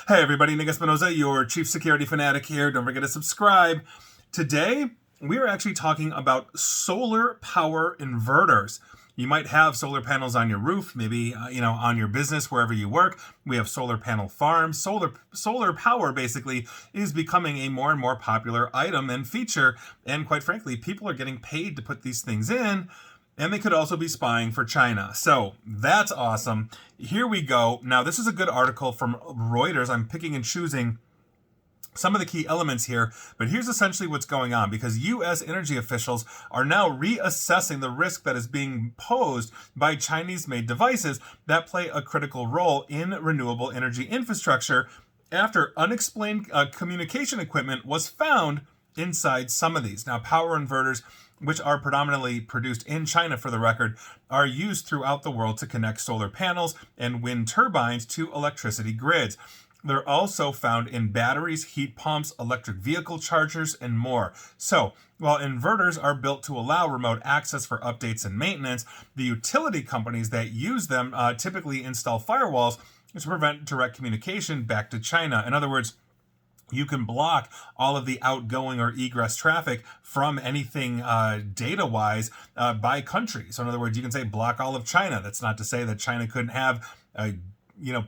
Hey everybody, Nick Espinoza, your chief security fanatic here. Don't forget to subscribe. Today, we are actually talking about solar power inverters. You might have solar panels on your roof, maybe on your business wherever you work. We have solar panel farms. Solar power basically is becoming a more and more popular item and feature, and quite frankly, people are getting paid to put these things in. And they could also be spying for China. So that's awesome. Here we go. Now, this is a good article from Reuters. I'm picking and choosing some of the key elements here, but here's essentially what's going on, because U.S. energy officials are now reassessing the risk that is being posed by Chinese-made devices that play a critical role in renewable energy infrastructure after unexplained communication equipment was found inside some of these. Now, power inverters, which are predominantly produced in China for the record, are used throughout the world to connect solar panels and wind turbines to electricity grids. They're also found in batteries, heat pumps, electric vehicle chargers, and more. So, while inverters are built to allow remote access for updates and maintenance, the utility companies that use them typically install firewalls to prevent direct communication back to China. In other words, you can block all of the outgoing or egress traffic from anything data-wise by country. So in other words, you can say block all of China. That's not to say that China couldn't have a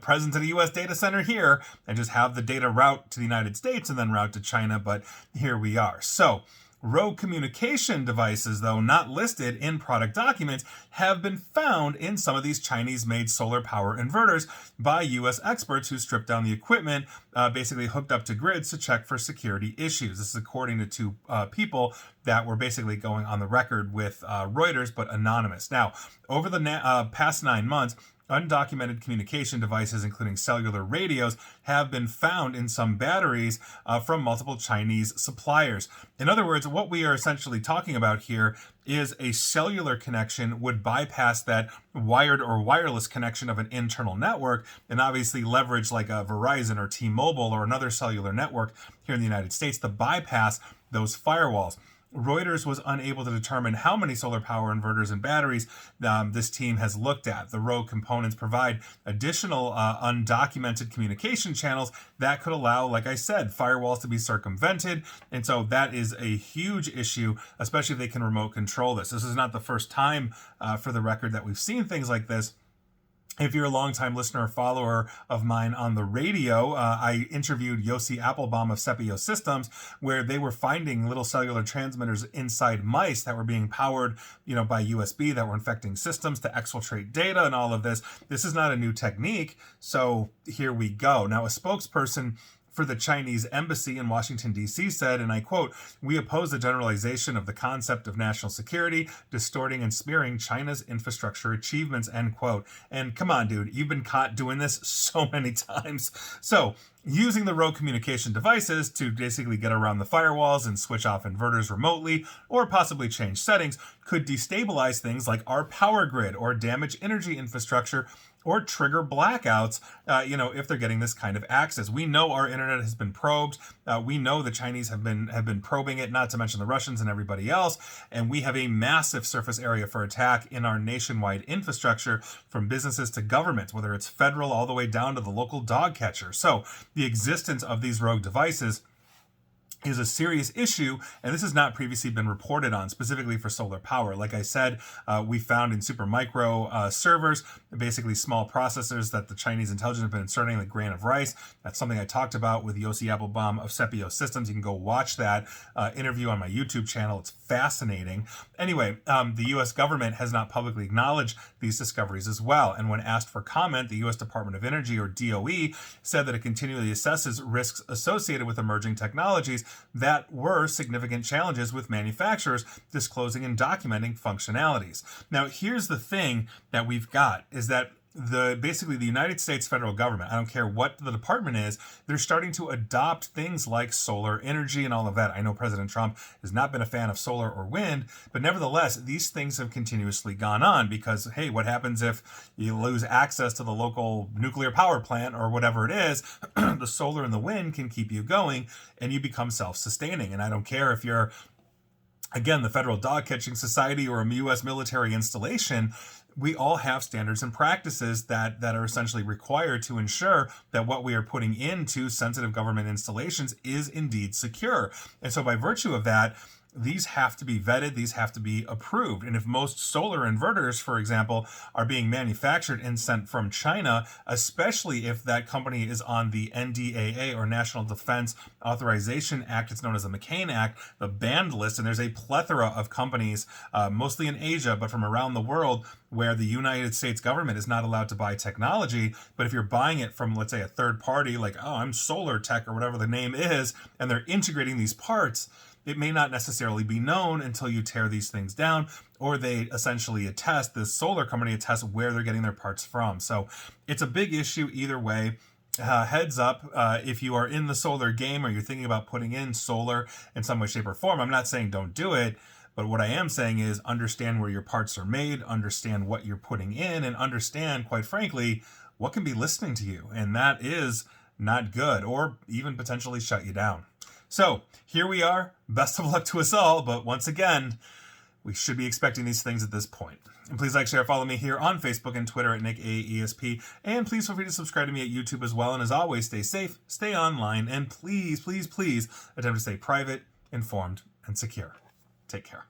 presence at a U.S. data center here and just have the data route to the United States and then route to China, but here we are. So rogue communication devices, though not listed in product documents, have been found in some of these Chinese-made solar power inverters by U.S. experts who stripped down the equipment, basically hooked up to grids to check for security issues. This is according to two people that were basically going on the record with Reuters, but anonymous. Now, over the past 9 months, undocumented communication devices, including cellular radios, have been found in some batteries from multiple Chinese suppliers. In other words, what we are essentially talking about here is a cellular connection would bypass that wired or wireless connection of an internal network and obviously leverage like a Verizon or T-Mobile or another cellular network here in the United States to bypass those firewalls. Reuters was unable to determine how many solar power inverters and batteries this team has looked at. The rogue components provide additional undocumented communication channels that could allow, like I said, firewalls to be circumvented. And so that is a huge issue, especially if they can remote control this. This is not the first time, for the record, that we've seen things like this. If you're a longtime listener or follower of mine on the radio, I interviewed Yossi Applebaum of Sepio Systems, where they were finding little cellular transmitters inside mice that were being powered, by USB that were infecting systems to exfiltrate data and all of this. This is not a new technique. So here we go. Now, a spokesperson for the Chinese embassy in Washington, D.C. said, and I quote, "We oppose the generalization of the concept of national security, distorting and smearing China's infrastructure achievements," end quote. And come on, dude, you've been caught doing this so many times. So, using the rogue communication devices to basically get around the firewalls and switch off inverters remotely or possibly change settings could destabilize things like our power grid or damage energy infrastructure or trigger blackouts, if they're getting this kind of access. We know our internet has been probed. We know the Chinese have been probing it, not to mention the Russians and everybody else. And we have a massive surface area for attack in our nationwide infrastructure, from businesses to government, whether it's federal all the way down to the local dog catcher. So the existence of these rogue devices is a serious issue, and this has not previously been reported on, specifically for solar power. Like I said, we found in Supermicro servers, basically small processors that the Chinese intelligence have been inserting like grain of rice. That's something I talked about with Yossi Applebaum of Sepio Systems. You can go watch that interview on my YouTube channel. It's fascinating. Anyway, the U.S. government has not publicly acknowledged these discoveries as well, and when asked for comment, the U.S. Department of Energy, or DOE, said that it continually assesses risks associated with emerging technologies that were significant challenges with manufacturers disclosing and documenting functionalities. Now, here's the thing that we've got is that basically the United States federal government, I don't care what the department is, they're starting to adopt things like solar energy and all of that. I know President Trump has not been a fan of solar or wind, but nevertheless, these things have continuously gone on because, hey, what happens if you lose access to the local nuclear power plant or whatever it is? The solar and the wind can keep you going and you become self-sustaining. And I don't care if you're again, the Federal Dog Catching Society or a U.S. military installation, we all have standards and practices that are essentially required to ensure that what we are putting into sensitive government installations is indeed secure. And so by virtue of that, these have to be vetted, these have to be approved. And if most solar inverters, for example, are being manufactured and sent from China, especially if that company is on the NDAA or National Defense Authorization Act, it's known as the McCain Act, the banned list, and there's a plethora of companies, mostly in Asia, but from around the world, where the United States government is not allowed to buy technology. But if you're buying it from, let's say, a third party, like, oh, I'm Solar Tech or whatever the name is, and they're integrating these parts, it may not necessarily be known until you tear these things down, or they essentially attest, this solar company attests where they're getting their parts from. So it's a big issue either way. Heads up, if you are in the solar game or you're thinking about putting in solar in some way, shape, or form, I'm not saying don't do it, but what I am saying is understand where your parts are made, understand what you're putting in, and understand, quite frankly, what can be listening to you. And that is not good, or even potentially shut you down. So here we are. Best of luck to us all. But once again, we should be expecting these things at this point. And please like, share, follow me here on Facebook and Twitter at NickAESP. And please feel free to subscribe to me at YouTube as well. And as always, stay safe, stay online, and please, please, please attempt to stay private, informed, and secure. Take care.